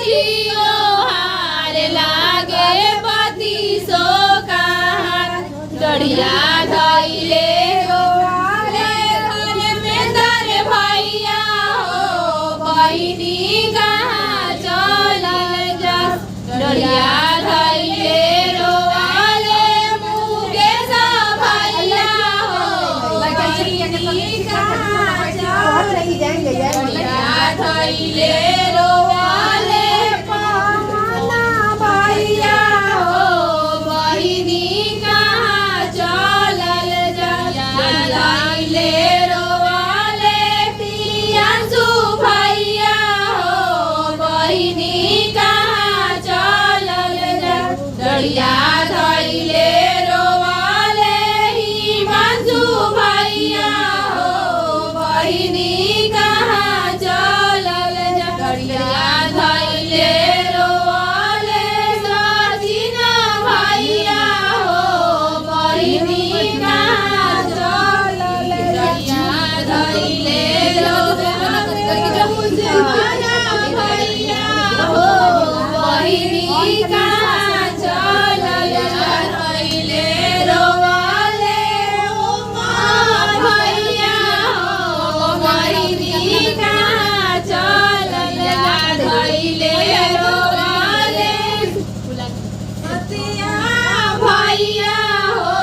जियो हार लागे पति सो कहार डरिया धइले रोवाले धर्मेंद्र भैया हो बहिनी कहाँ चलल जा डरिया धइले रोवाले मुकेश भैया हो बहिनी कहाँ चलल डरिया धइले रोवाले पवना भैया हो बहिनी कहाँ चलल जा धइले रोवाले प्रियांशु भैया हो बहिनी कहाँ चलल जा डरिया धइले रोवाले हिमांशु भैया हो बहिनी कहाँ चलल जा डरिया धइले रोवाले सचिन भैया हो बहिनी कहाँ चलल डरिया धइले रोवाले भैया हो बहिनी कहाँ चलल धइले रोवाले उमा भैया हो बहिनी कहाँ चलल धइले रोवाले सतिया भैया हो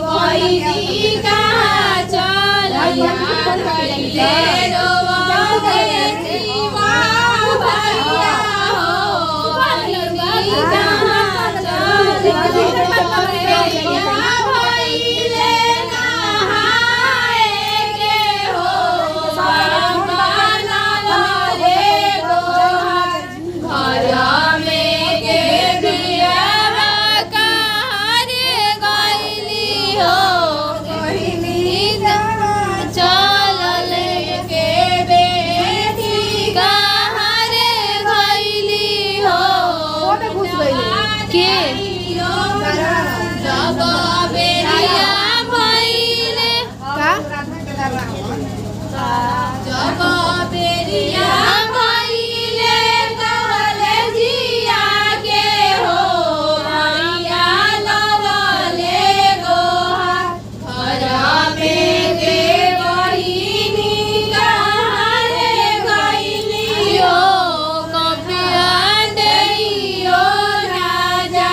बहिनी कहाँ चलल धइले रोवाले जीवा भैया हो बहिनी कहाँ चलल धइले भइले नहाए के हो बनल रे गोहार घर में के बियाह कहाँ रे गइली हो बहिनी कहाँ चलल के बेटी कहाँ रे गइली हो के जब बेरिया भइले जब बेरिया भइले कहले जिया के हो भैया लवले गोहार घर में के बहिनी कहाँ रे गइली हो कपिया देइयो राजा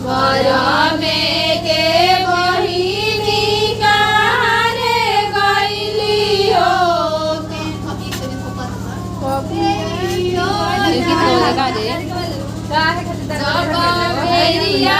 घर में के बहिनी कहाँ रे गइली हो जब बेरिया